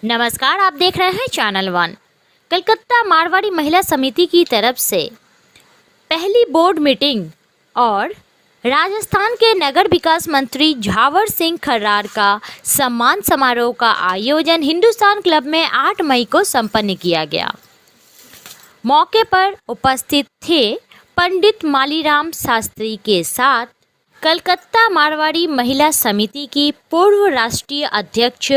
नमस्कार, आप देख रहे हैं चैनल वन। कलकत्ता मारवाड़ी महिला समिति की तरफ से पहली बोर्ड मीटिंग और राजस्थान के नगर विकास मंत्री झावर सिंह खर्रार का सम्मान समारोह का आयोजन हिंदुस्तान क्लब में 8 मई को संपन्न किया गया। मौके पर उपस्थित थे पंडित मालीराम शास्त्री के साथ कलकत्ता मारवाड़ी महिला समिति की पूर्व राष्ट्रीय अध्यक्ष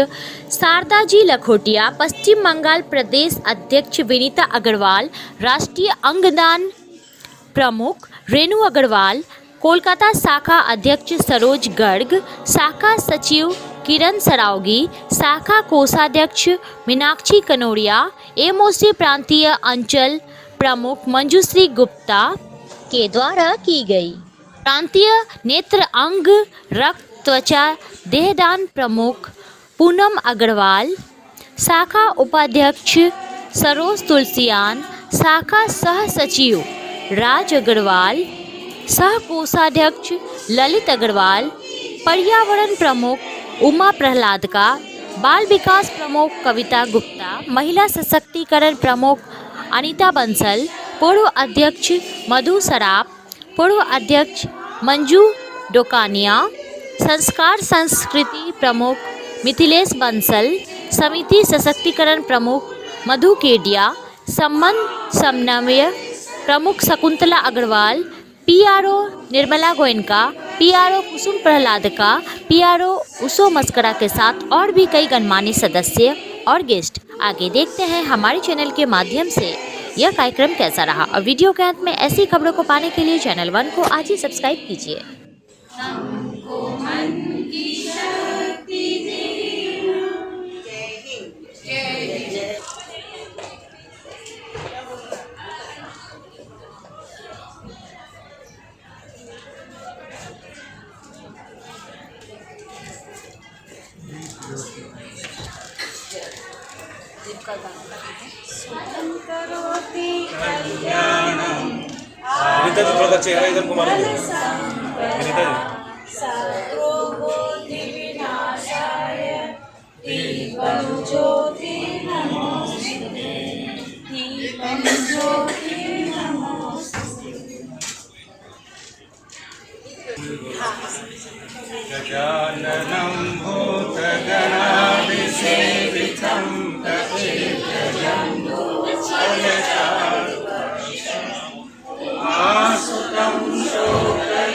शारदा जी लखोटिया, पश्चिम बंगाल प्रदेश अध्यक्ष विनीता अग्रवाल, राष्ट्रीय अंगदान प्रमुख रेणु अग्रवाल, कोलकाता शाखा अध्यक्ष सरोज गर्ग, शाखा सचिव किरण सरावगी, शाखा कोषाध्यक्ष मीनाक्षी कनोड़िया, एमओसी प्रांतीय अंचल प्रमुख मंजूश्री गुप्ता के द्वारा की गई। प्रांतीय नेत्र अंग रक्त त्वचा देहदान प्रमुख पूनम अग्रवाल, शाखा उपाध्यक्ष सरोज तुलसियान, शाखा सह सचिव राज अग्रवाल, सह कोषाध्यक्ष ललित अग्रवाल, पर्यावरण प्रमुख उमा प्रहलाद का, बाल विकास प्रमुख कविता गुप्ता, महिला सशक्तिकरण प्रमुख अनीता बंसल, पूर्व अध्यक्ष मधु सराफ, पूर्व अध्यक्ष मंजू डोकानिया, संस्कार संस्कृति प्रमुख मिथिलेश बंसल, समिति सशक्तिकरण प्रमुख मधु केडिया, संबंध समन्वय प्रमुख शकुंतला अग्रवाल, पीआरओ निर्मला गोयनका, पीआरओ कुसुम प्रहलाद का, पीआरओ उसो मस्करा के साथ और भी कई गणमान्य सदस्य और गेस्ट। आगे देखते हैं हमारे चैनल के माध्यम से यह कार्यक्रम कैसा रहा, और वीडियो के अंत में ऐसी खबरों को पाने के लिए चैनल वन को आज ही सब्सक्राइब कीजिए। विनीता जी थोड़ा चेहरा इधर घुमा लीजिए। विनीता जी गजाननं भूतगणाभिसेवितं आसुतं शोकविनाशकायकं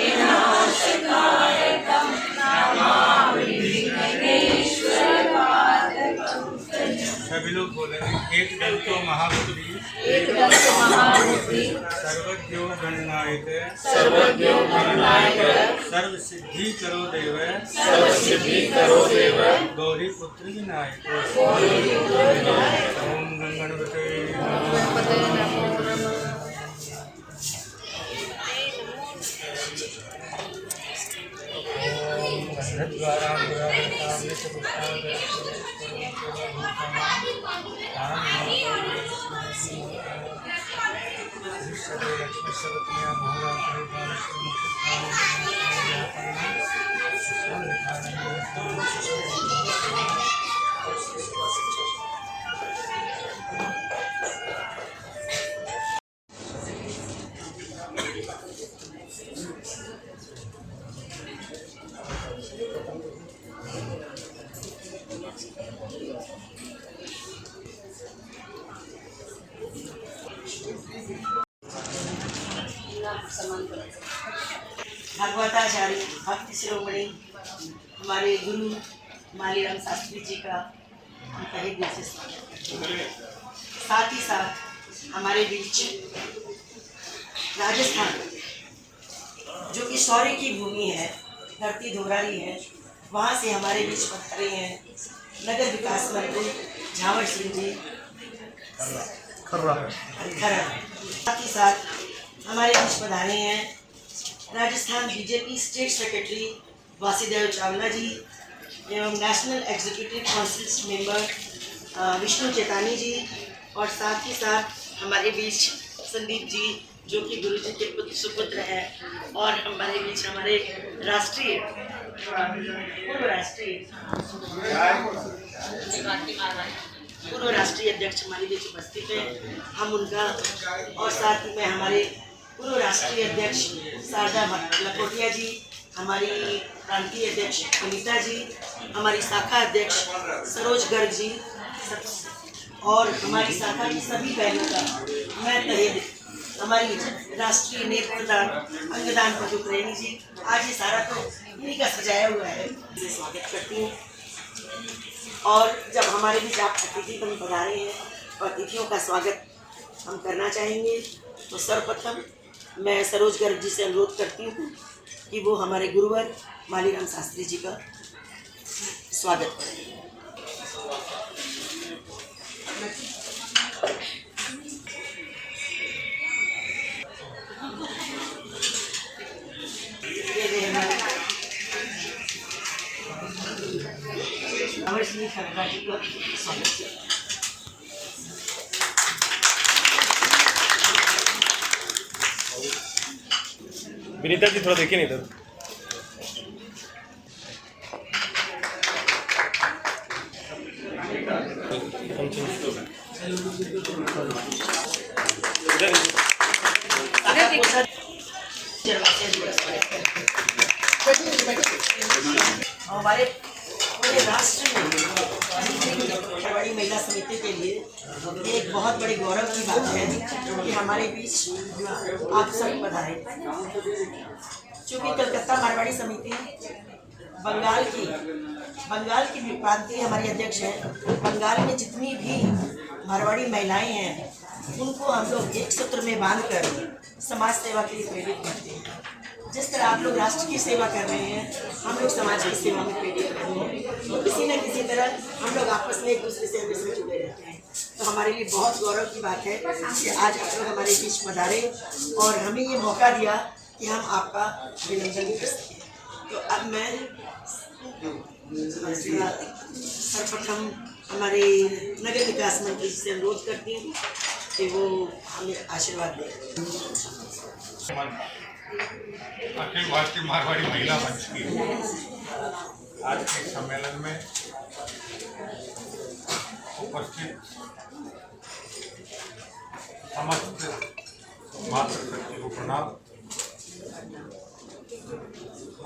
नमामि विघ्नेश्वरपादकं। सभी लोग बोलेंगे एक दंतो महाबुद्धि सर्वज्ञो गणनायते सर्वसिद्धि करो देव गौरी पुत्र विनायक। ओम गणपते भागवताचार्य भक्ति शिरोमणि हमारे गुरु मालीराम शास्त्री जी का हम तहे दिल से साथ ही साथ हमारे बीच राजस्थान जो कि शौर्य की भूमि है, धरती धोरारी है, वहाँ से हमारे बीच पधारे हैं नगर विकास मंत्री झावर सिंह जी खर्रार। साथ ही साथ हमारे बीच पधारे हैं Rajasthan BJP state secretary Vasudev Chawla ji एवं national executive council member Vishnu Chetani ji, और साथ ही साथ हमारे बीच संदीप जी जो कि गुरु जी के सुपुत्र हैं, और हमारे बीच हमारे राष्ट्रीय पूर्व राष्ट्रीय अध्यक्ष हमारे बीच उपस्थित है। हम उनका और साथ ही में हमारे पूर्व राष्ट्रीय अध्यक्ष शारदा लखोटिया जी, हमारी प्रांतीय अध्यक्ष अनिता जी, हमारी शाखा अध्यक्ष सरोज गर्ग जी और हमारी शाखा की सभी बहनों का मैं तहे दिल हमारी राष्ट्रीय नेत्रदान अंगदान पटुप्रेमी जी, आज ये सारा तो इन्हीं का सजाया हुआ है, इसे स्वागत करती हूँ। और जब हमारे बीच आप अतिथि बन पधारे हैं और अतिथियों का स्वागत हम करना चाहेंगे, तो सर्वप्रथम मैं सरोज गर्ग जी से अनुरोध करती हूँ कि वो हमारे गुरुवर मालीराम शास्त्री जी का स्वागत करें। अमर सिंह खड़का जी को स्वागत किया। विनीता जी थोड़ा देखिए नहीं इधर। हमारे पूरे राष्ट्र में मारवाड़ी महिला समिति के लिए एक बहुत बड़े गौरव की बात है कि हमारे बीच आप सब पधारे। चूँकि कलकत्ता मारवाड़ी समिति बंगाल की प्रांतीय हमारी अध्यक्ष है। बंगाल में जितनी भी मारवाड़ी महिलाएं हैं उनको हम लोग एक सूत्र में बांधकर समाज सेवा के लिए प्रेरित करते हैं। जिस तरह आप लोग राष्ट्र की सेवा कर रहे हैं, हम लोग समाज की सेवा में प्रेरित करते हैं। तो किसी न किसी तरह हम लोग आपस में एक दूसरे से हमेशा जुड़े रहते हैं। तो हमारे लिए बहुत गौरव की बात है कि आज आप लोग हमारे बीच पधारे और हमें ये मौका दिया कि हम आपका अभिनंदन कर सकें। तो अब मैं सर्वप्रथम हमारे नगर विकास मंत्री से अनुरोध करती हूँ कि वो हमें आशीर्वाद दें। अखिल भारतीय मारवाड़ी महिला मंच की आज के सम्मेलन में उपस्थित समस्त मातृशक्ति को प्रणाम।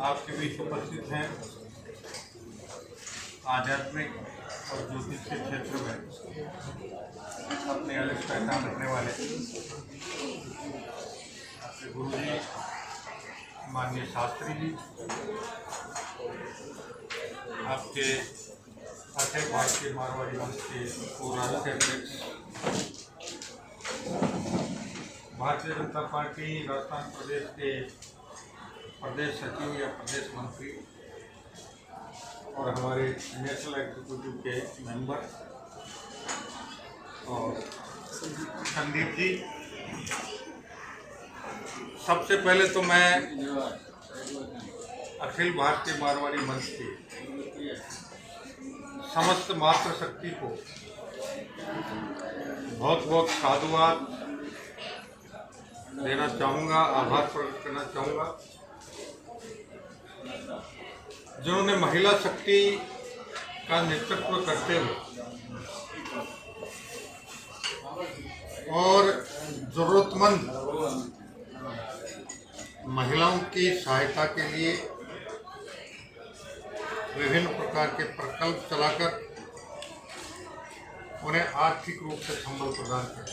आपके बीच उपस्थित हैं आध्यात्मिक और ज्योतिष के क्षेत्र में अपने अलग पहचान रखने वाले आपके गुरु जी माननीय शास्त्री जी, आपके अखिल भारतीय मारवाड़ी मंच के पूर्व राष्ट्रीय अध्यक्ष, भारतीय जनता पार्टी राजस्थान प्रदेश के प्रदेश सचिव या प्रदेश मंत्री और हमारे नेशनल एग्जीक्यूटिव के मेंबर और संदीप जी, सबसे पहले तो मैं अखिल भारतीय मारवाड़ी मंच की समस्त मातृशक्ति को बहुत बहुत साधुवाद देना चाहूँगा, आभार प्रकट करना चाहूँगा, जिन्होंने महिला शक्ति का नेतृत्व करते हुए और जरूरतमंद महिलाओं की सहायता के लिए विभिन्न प्रकार के प्रकल्प चलाकर उन्हें आर्थिक रूप से संबल प्रदान किया।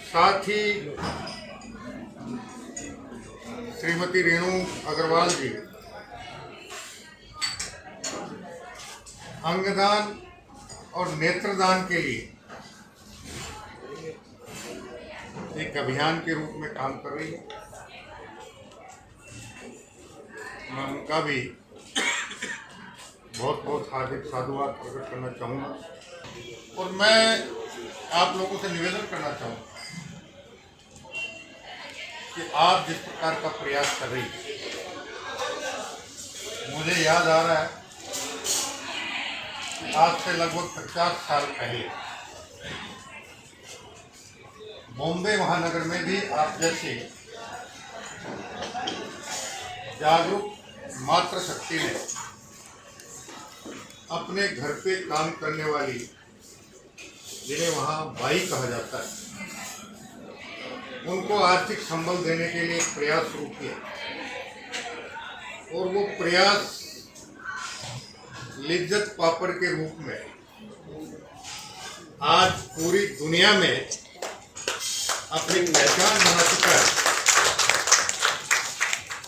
साथ ही श्रीमती रेणु अग्रवाल जी अंगदान और नेत्रदान के लिए एक अभियान के रूप में काम कर रही है। मैं उनका भी बहुत बहुत हार्दिक साधुवाद प्रकट करना चाहूँगा और मैं आप लोगों से निवेदन करना चाहूँगा कि आप जिस प्रकार का प्रयास कर रही हैं, मुझे याद आ रहा है कि आज से लगभग 50 साल पहले बॉम्बे महानगर में भी आप जैसे जागरूक मातृशक्ति ने अपने घर पे काम करने वाली, जिन्हें वहाँ बाई कहा जाता है, उनको आर्थिक संबल देने के लिए एक प्रयास शुरू किया और वो प्रयास लिज्जत पापड़ के रूप में आज पूरी दुनिया में अपनी पहचान बना चुका है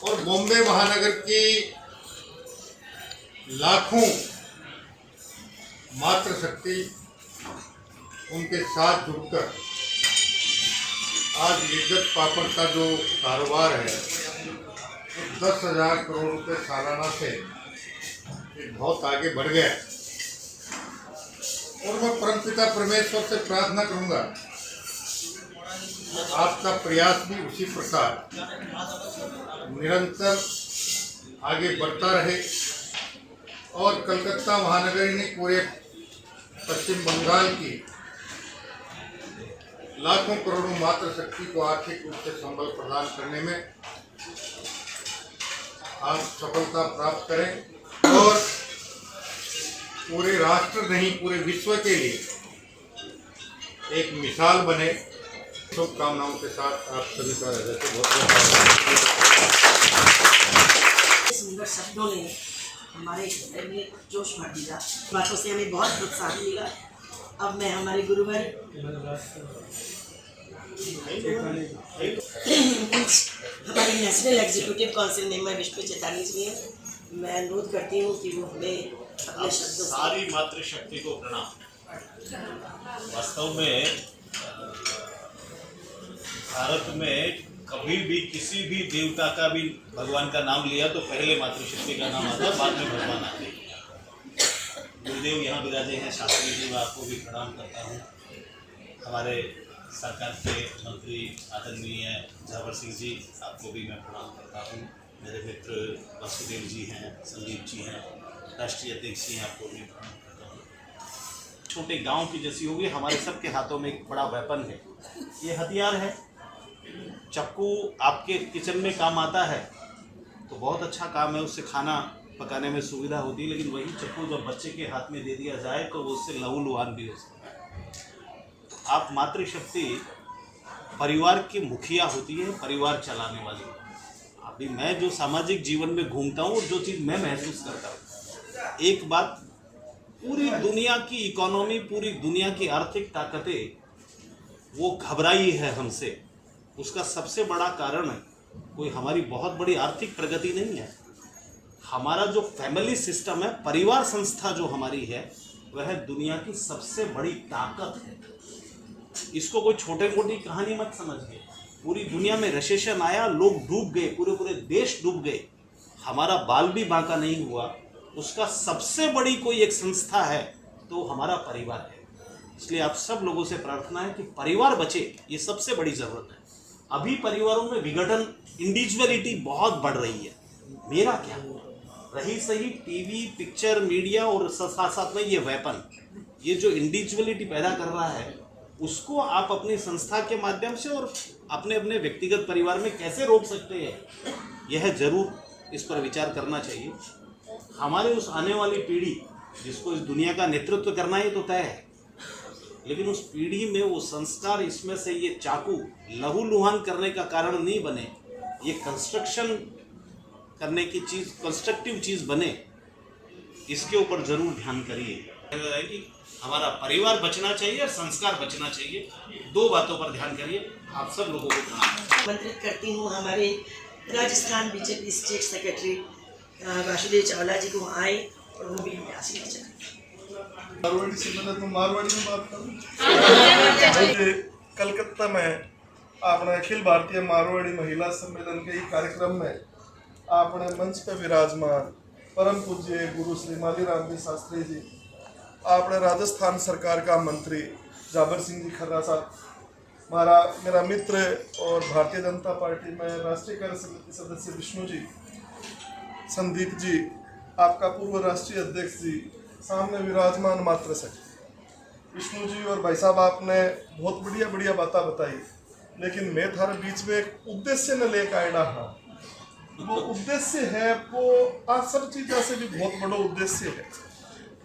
और बॉम्बे महानगर की लाखों मातृशक्ति उनके साथ जुड़कर आज लिज्जत पापड़ का जो कारोबार है 10,000 करोड़ रुपए सालाना से बहुत आगे बढ़ गया और मैं परमपिता परमेश्वर से प्रार्थना करूंगा आपका प्रयास भी उसी प्रकार निरंतर आगे बढ़ता रहे और कलकत्ता महानगरी ने पूरे पश्चिम बंगाल की लाखों करोड़ों मातृशक्ति को आर्थिक रूप से संबल प्रदान करने में आप सफलता प्राप्त करें और पूरे राष्ट्र नहीं पूरे विश्व के लिए एक मिसाल बने। शुभकामनाओं के साथ आप सभी का हृदय से बहुत सुंदर शब्दों ने हमारे हृदय में जोश भर दिया। बातों से हमें बहुत प्रोत्साहन मिला। अब मैं हमारे गुरुवर हमारे national executive council member Vishnu Chetani ji हैं, मैं अनुरोध करती हूँ कि वो हमें अपने शब्दों से सारी मातृशक्ति को प्रणाम। वास्तव में भारत में कभी भी किसी भी देवता का भी भगवान का नाम लिया तो पहले मातृशक्ति का नाम आता है, बाद में भगवान आते हैं। गुरुदेव यहाँ विराजे हैं, शास्त्री जी, मैं आपको भी प्रणाम करता हूँ। हमारे सरकार के मंत्री आदरणीय झावर सिंह जी, आपको भी मैं प्रणाम करता हूँ। मेरे मित्र वासुदेव जी हैं, संदीप जी हैं, राष्ट्रीय अध्यक्ष जी हैं, आपको भी प्रणाम करता हूँ। छोटे गांव की जैसी होगी, हमारे सबके हाथों में एक बड़ा वेपन है, ये हथियार है। चाकू आपके किचन में काम आता है तो बहुत अच्छा काम है, उससे खाना पकाने में सुविधा होती है, लेकिन वही चाकू जब बच्चे के हाथ में दे दिया जाए तो उससे लहूलुहान भी हो सकता है। आप मातृशक्ति परिवार की मुखिया होती है, परिवार चलाने वाली। अभी मैं जो सामाजिक जीवन में घूमता हूँ, जो चीज़ मैं महसूस करता हूँ, एक बात, पूरी दुनिया की इकोनॉमी, पूरी दुनिया की आर्थिक ताकतें वो घबराई है हमसे। उसका सबसे बड़ा कारण कोई हमारी बहुत बड़ी आर्थिक प्रगति नहीं है, हमारा जो फैमिली सिस्टम है, परिवार संस्था जो हमारी है, वह दुनिया की सबसे बड़ी ताकत है। इसको कोई छोटे मोटी कहानी मत समझिए। पूरी दुनिया में रिसेशन आया, लोग डूब गए, पूरे पूरे देश डूब गए, हमारा बाल भी बांका नहीं हुआ। उसका सबसे बड़ी कोई एक संस्था है तो हमारा परिवार है। इसलिए आप सब लोगों से प्रार्थना है कि परिवार बचे, ये सबसे बड़ी ज़रूरत है। अभी परिवारों में विघटन, इंडिविजुअलिटी बहुत बढ़ रही है। मेरा क्या रही सही टीवी, पिक्चर, मीडिया और साथ साथ में ये वेपन, ये जो इंडिविजुअलिटी पैदा कर रहा है, उसको आप अपनी संस्था के माध्यम से और अपने अपने व्यक्तिगत परिवार में कैसे रोक सकते हैं, यह जरूर इस पर विचार करना चाहिए। हमारे उस आने वाली पीढ़ी जिसको इस दुनिया का नेतृत्व करना है तो तय है, लेकिन उस पीढ़ी में वो संस्कार, इसमें से ये चाकू लहूलुहान करने का कारण नहीं बने, ये कंस्ट्रक्शन करने की चीज़, कंस्ट्रक्टिव चीज़ बने, इसके ऊपर जरूर ध्यान करिए। कि हमारा परिवार बचना चाहिए और संस्कार बचना चाहिए, दो बातों पर ध्यान करिए। आप सब लोगों को प्रणाम। आमंत्रित करती हूँ हमारे Rajasthan BJP state secretary Vasudev Chawla ji को आए और वो भी हमें आशीर्वाद दें। मारवाड़ी से मैंने तो मारवाड़ी में बात करूँ। कलकत्ता में आपने अखिल भारतीय मारवाड़ी महिला सम्मेलन के कार्यक्रम में आपने मंच पर विराजमान परम पूज्य गुरु श्री मालीराम जी शास्त्री जी, आपने राजस्थान सरकार का मंत्री झावर सिंह जी खर्रा साहब, मेरा मित्र और भारतीय जनता पार्टी में राष्ट्रीय कार्य समिति सदस्य विष्णु जी, संदीप जी, आपका पूर्व राष्ट्रीय अध्यक्ष जी, सामने विराजमान मातृशक्ति विष्णु जी और भाई साहब, आपने बहुत बढ़िया बढ़िया बातें बताई, लेकिन मैं थारे बीच में एक उद्देश्य न लेकर आया हाँ। वो उद्देश्य है वो आज सब चीज़ों से भी बहुत बड़ा उद्देश्य है।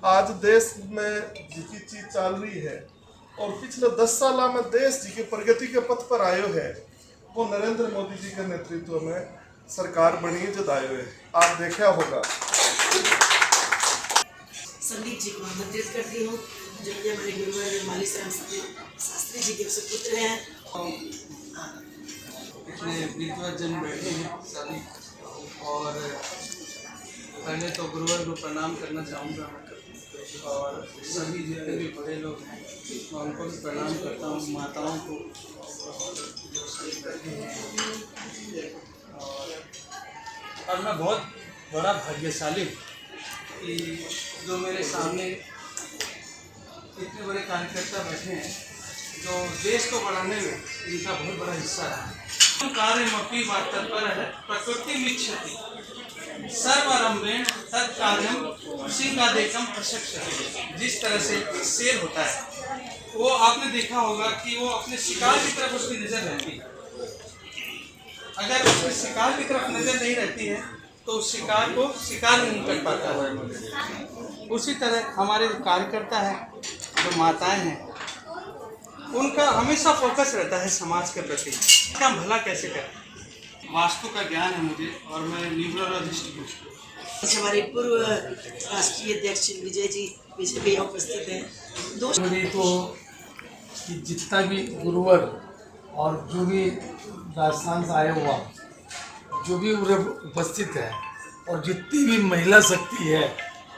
आज देश में जिकी चीज चल रही है और पिछले 10 साल में देश जी के प्रगति के पथ पर आयो है, वो नरेंद्र मोदी जी के नेतृत्व में सरकार बनी है जो आयो है। आप देखा होगा। संदीप जी को आमंत्रित करती हूँ जो कि हमारे गुरुवर माली शास्त्री जी के सुपुत्र हैं। इतने विद्वजन बैठे हैं सभी, और पहले तो गुरुवर को प्रणाम करना चाहूँगा और सभी जितने भी बड़े लोग हैं मैं उनको भी प्रणाम करता हूँ, माताओं को जो सभी बैठे हैं। और मैं बहुत बड़ा भाग्यशाली कि जो मेरे सामने इतने बड़े कार्यकर्ता बैठे हैं जो देश को बढ़ाने में इनका बहुत बड़ा हिस्सा रहा। कार्यमपि वा तत्परः प्रकृतिमिच्छति सर्वरम्भेण तत्कार्यं सिंहादेकं प्रशक्षते। जिस तरह से एक शेर होता है, वो आपने देखा होगा कि वो अपने शिकार की तरफ उसकी नज़र रहती है। अगर उसके शिकार की तरफ नज़र नहीं रहती है तो उस शिकार को शिकार नहीं कर पाता है। उसी तरह हमारे जो कार्यकर्ता हैं, जो माताएं हैं, उनका हमेशा फोकस रहता है समाज के प्रति, का भला कैसे करें। वास्तु का ज्ञान है मुझे और मैं न्यूरोलॉजिस्ट हूँ। हमारे पूर्व राष्ट्रीय अध्यक्ष विजय जी बीजेपी उपस्थित हैं। मेरी तो कि जितना भी गुरुवर और जो भी राजस्थान से आया हुआ जो भी उपस्थित है और जितनी भी महिला शक्ति है,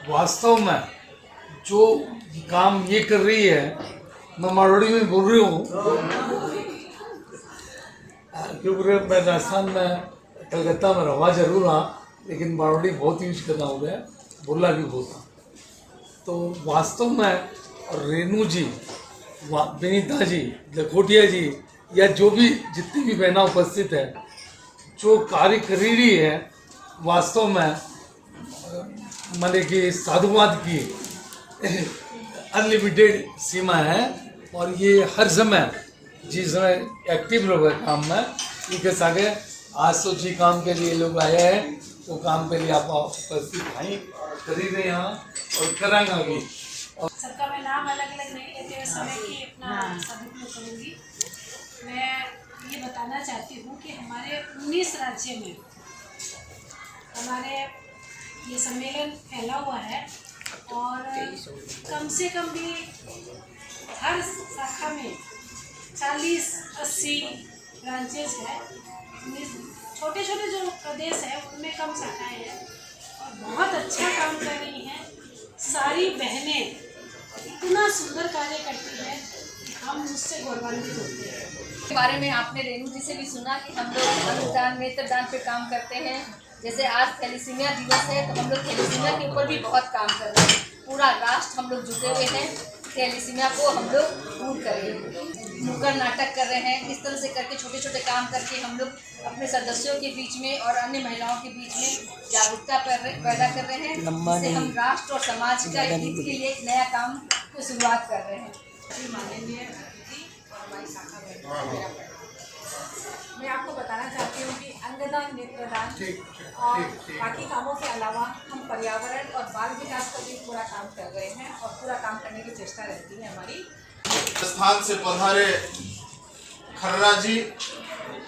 वास्तव में जो काम ये कर रही है, मैं मारवाड़ी में बोल रही हूँ क्योंकि मैं राजस्थान में कलकत्ता में रहा जरूर रहा, लेकिन मारवाड़ी बहुत यूज करना हो गया, बोला भी बहुत। तो वास्तव में रेणु जी, विनीता जी, लखोटिया जी या जो भी जितनी भी बहना उपस्थित है, जो कार्य कर रही है, वास्तव में माने कि साधुवाद की अनलिमिटेड सीमा है। और ये हर समय जिस समय एक्टिव रहे काम में, इनके सागे आज तो जी काम के लिए लोग आए हैं, तो काम के लिए आप उपस्थित हैं, कर ही रहे यहाँ और कराएंगे भी। सबका मैं नाम अलग अलग नहीं लेते हुए समय की अपना सदुपयोग करूँगी। मैं ये बताना चाहती हूँ कि हमारे 19 राज्य में हमारे ये सम्मेलन फैला हुआ है और कम से कम भी हर शाखा में 40-80 ब्रांचेज है। छोटे छोटे जो प्रदेश है उनमें कम शाखाएँ हैं और बहुत अच्छा काम कर रही हैं। सारी बहनें इतना सुंदर कार्य करती हैं कि हम उससे गौरवान्वित होते हैं। के बारे में आपने रेणु जी से भी सुना कि हम लोग अंगदान नेत्रदान पे काम करते हैं। जैसे आज थैलेसीमिया दिवस है तो हम लोग थैलेसीमिया के ऊपर भी बहुत काम कर रहे हैं। पूरा राष्ट्र हम लोग जुटे हुए हैं, थैलेसीमिया को हम लोग दूर करें। नुक्कड़ नाटक कर रहे हैं, इस तरह से करके छोटे छोटे काम करके हम लोग अपने सदस्यों के बीच में और अन्य महिलाओं के बीच में जागरूकता पैदा कर रहे हैं। इससे हम राष्ट्र और समाज का हित के लिए एक नया काम की शुरुआत कर रहे हैं। मैं आपको बताना चाहती हूँ कि अंगदान नेत्रदान और बाकी कामों के अलावा हम पर्यावरण और बाल विकास का भी पूरा काम कर रहे हैं और पूरा काम करने की चेष्टा रहती है हमारी। राजस्थान से पधारे खर्रा जी,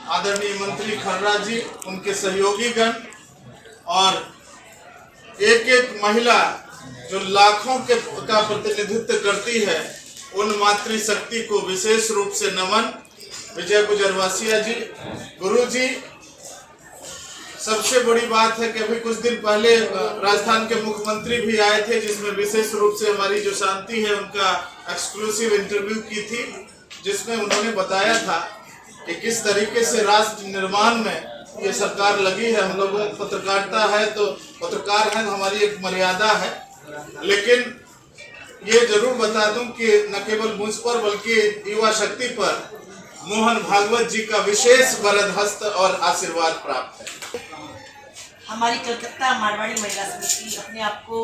आदरणीय मंत्री खर्रा जी, उनके सहयोगी गण और एक एक महिला जो लाखों का प्रतिनिधित्व करती है, उन मातृशक्ति को विशेष रूप से नमन। विजय गुजरवासिया जी, गुरु जी, सबसे बड़ी बात है कि अभी कुछ दिन पहले राजस्थान के मुख्यमंत्री भी आए थे, जिसमें विशेष रूप से हमारी जो शांति है उनका एक्सक्लूसिव इंटरव्यू की थी, जिसमें उन्होंने बताया था कि किस तरीके से राष्ट्र निर्माण में ये सरकार लगी है। हम लोगों को पत्रकारिता है तो पत्रकार है, हमारी एक मर्यादा है, लेकिन ये जरूर बता दूं कि न केवल मुझ पर बल्कि युवा शक्ति पर मोहन भागवत जी का विशेष वरद हस्त और आशीर्वाद प्राप्त है। हमारी कलकत्ता मारवाड़ी महिला समिति अपने आप को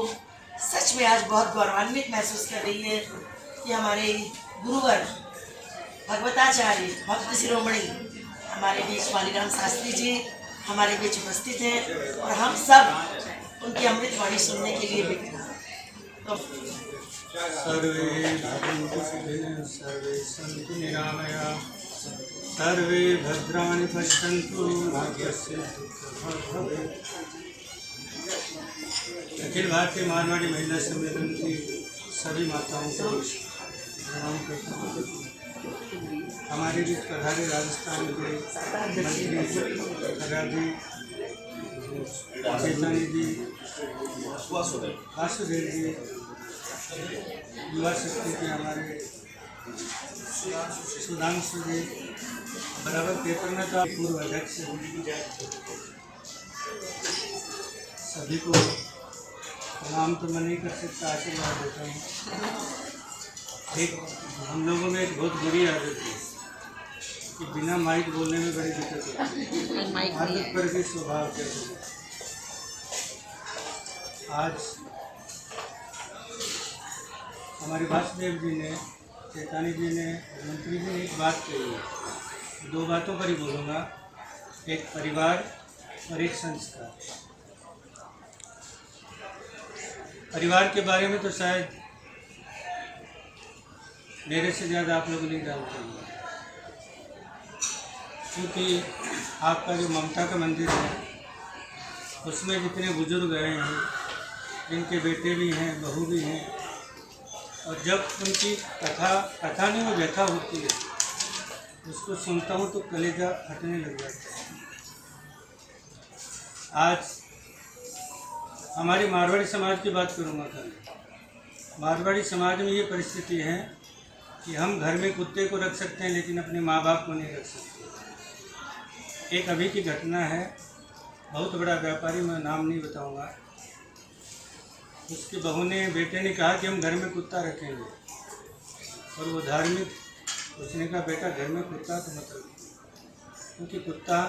सच में आज बहुत गौरवान्वित महसूस कर रही है कि हमारे गुरुवर भगवताचार्य भक्त शिरोमणि हमारे बीच मालीराम शास्त्री जी हमारे बीच उपस्थित हैं और हम सब उनकी अमृतवाणी सुनने के लिए बैठे हैं। तो सर्वे भद्रन्तु सुखिनः सर्वे सन्तु निरामयाः सर्वे भद्राणि पश्यन्तु मा कश्चित् दुःखभाग् भवेत्। अखिल भारतीय मारवाड़ी महिला सम्मेलन की सभी माताओं को प्रणाम करता हूँ। हमारे बीच पधारे राजस्थान के मंत्री खराजी चेतानी जी, वासुदेव जी, युवा शक्ति के हमारे सुधांशु जी, बराबर पेपर में का पूर्व अध्यक्ष सभी को प्रणाम तो मैं नहीं कर सकता, आशीर्वाद देता हूँ। एक हम लोगों में एक बहुत बुरी आदत है कि बिना माइक बोलने में बड़ी दिक्कत होती है, आदत पर भी स्वभाव के। आज हमारे वासुदेव जी ने, चेतानी जी ने, मंत्री जी ने एक बात कही है, दो बातों पर ही बोलूँगा, एक परिवार और एक संस्कार। परिवार के बारे में तो शायद मेरे से ज़्यादा आप लोग नहीं जानते हैं, क्योंकि आपका जो ममता का मंदिर है उसमें जितने बुजुर्ग गए हैं, जिनके बेटे भी हैं, बहू भी हैं, और जब उनकी कथा नहीं वो व्यथा होती है, उसको सुनता हूँ तो कलेजा फटने लग जाता है। आज हमारे मारवाड़ी समाज की बात करूँगा कल। मारवाड़ी समाज में ये परिस्थिति है कि हम घर में कुत्ते को रख सकते हैं लेकिन अपने माँ बाप को नहीं रख सकते। एक अभी की घटना है, बहुत बड़ा व्यापारी, मैं नाम नहीं बताऊंगा, उसकी बहू ने, बेटे ने कहा कि हम घर में कुत्ता रखेंगे, और वो धार्मिक, उसने कहा बेटा घर में कुत्ता तो मत रखो, क्योंकि कुत्ता,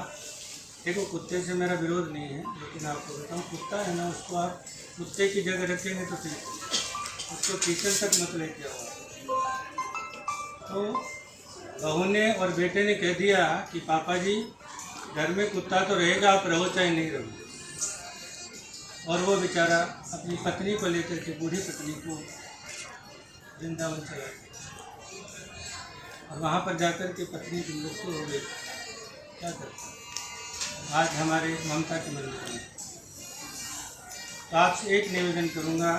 देखो कुत्ते से मेरा विरोध नहीं है, लेकिन आपको बताऊँ कुत्ता है ना, उसको आप कुत्ते की जगह रखेंगे तो ठीक है, उसको किचन तक मत लेके आओ। तो बहू ने और बेटे ने कह दिया कि पापा जी घर में कुत्ता तो रहेगा, आप रहो चाहे नहीं रहो। और वो बेचारा अपनी पत्नी को लेकर के, बूढ़ी पत्नी को वृंदावन चला गया, और वहाँ पर जाकर के पत्नी की मृत्यु हो गई। क्या करता आज हमारे ममता के मंदिर में। तो आपसे एक निवेदन करूँगा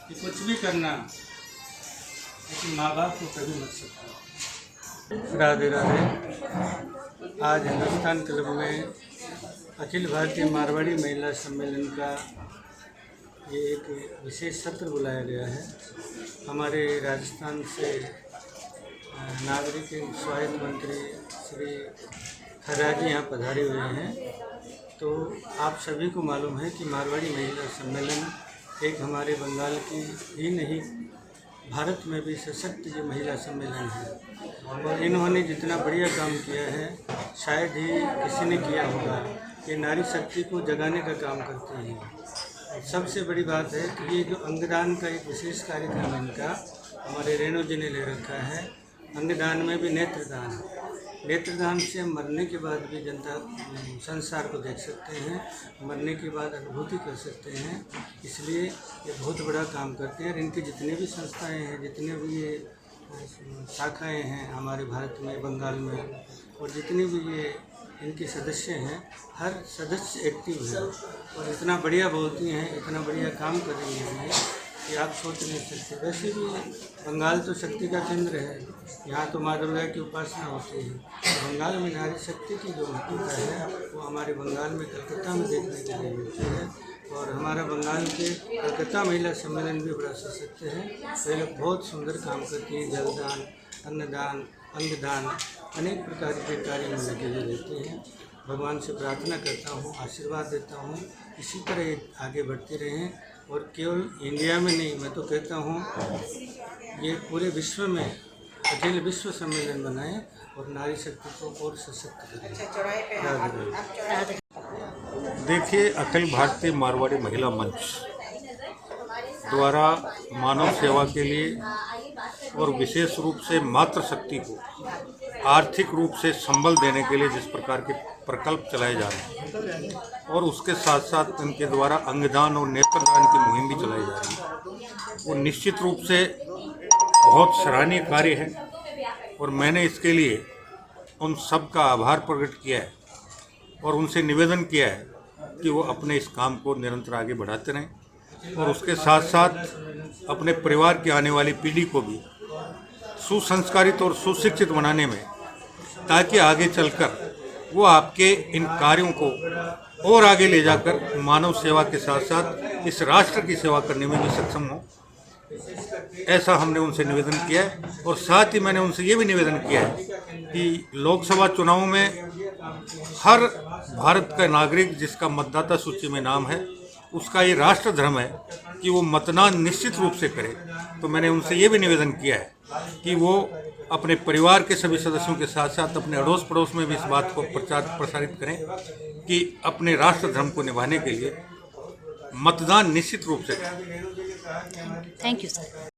कि कुछ भी करना, लेकिन माँ बाप को कभी मत सकता। राधे राधे। आज हिंदुस्तान क्लब में अखिल भारतीय मारवाड़ी महिला सम्मेलन का ये एक विशेष सत्र बुलाया गया है। हमारे राजस्थान से नागरिक स्वायत्त मंत्री श्री खराजी यहाँ पधारे हुए हैं। तो आप सभी को मालूम है कि मारवाड़ी महिला सम्मेलन एक हमारे बंगाल की ही नहीं, भारत में भी सशक्त ये महिला सम्मेलन है, और इन्होंने जितना बढ़िया काम किया है शायद ही किसी ने किया होगा। ये नारी शक्ति को जगाने का काम करते हैं। सबसे बड़ी बात है कि ये जो अंगदान का एक विशेष कार्यक्रम इनका हमारे रेणु जी ने ले रखा है। अंगदान में भी नेत्रदान, नेत्रदान से मरने के बाद भी जनता संसार को देख सकते हैं, मरने के बाद अनुभूति कर सकते हैं। इसलिए ये बहुत बड़ा काम करते हैं। और इनकी जितने भी संस्थाएं हैं, जितने भी ये शाखाएं हैं हमारे भारत में, बंगाल में, और जितने भी ये इनके सदस्य हैं, हर सदस्य एक्टिव है और इतना बढ़िया बोलती हैं, इतना बढ़िया काम कर रही हैं कि आप सोच नहीं सकते। वैसे भी बंगाल तो शक्ति का केंद्र है, यहाँ तो माँ दुर्गा की उपासना होती है। बंगाल में नारी शक्ति की जो महत्वता है वो हमारे बंगाल में कलकत्ता में देखने के लिए मिलती है। और हमारा बंगाल के कलकत्ता महिला सम्मेलन भी बड़ा सशक्त है। वे लोग बहुत सुंदर काम करती हैं, जलदान, अन्नदान, अंगदान, अनेक प्रकार के कार्य में लगे हुए रहते हैं। भगवान से प्रार्थना करता हूँ, आशीर्वाद देता हूँ, इसी तरह आगे बढ़ते रहें। और केवल इंडिया में नहीं, मैं तो कहता हूँ ये पूरे विश्व में अखिल विश्व सम्मेलन बनाएं और नारी शक्ति को और सशक्त करें। देखिए, अखिल भारतीय मारवाड़ी महिला मंच द्वारा मानव सेवा के लिए और विशेष रूप से मातृशक्ति को आर्थिक रूप से संबल देने के लिए जिस प्रकार के प्रकल्प चलाए जा रहे हैं और उसके साथ साथ उनके द्वारा अंगदान और नेत्रदान की मुहिम भी चलाई जा रही है, वो निश्चित रूप से बहुत सराहनीय कार्य है और मैंने इसके लिए उन सब का आभार प्रकट किया है और उनसे निवेदन किया है कि वो अपने इस काम को निरंतर आगे बढ़ाते रहें और उसके साथ साथ अपने परिवार की आने वाली पीढ़ी को भी सुसंस्कारित और सुशिक्षित बनाने में, ताकि आगे चलकर वो आपके इन कार्यों को और आगे ले जाकर मानव सेवा के साथ साथ इस राष्ट्र की सेवा करने में भी सक्षम हो। ऐसा हमने उनसे निवेदन किया है और साथ ही मैंने उनसे ये भी निवेदन किया है कि लोकसभा चुनावों में हर भारत का नागरिक जिसका मतदाता सूची में नाम है, उसका ये राष्ट्र धर्म है कि वो मतदान निश्चित रूप से करे। तो मैंने उनसे ये भी निवेदन किया है कि वो अपने परिवार के सभी सदस्यों के साथ साथ अपने अड़ोस पड़ोस में भी इस बात को प्रचार प्रसारित करें कि अपने राष्ट्र धर्म को निभाने के लिए मतदान निश्चित रूप से करें। Thank you sir.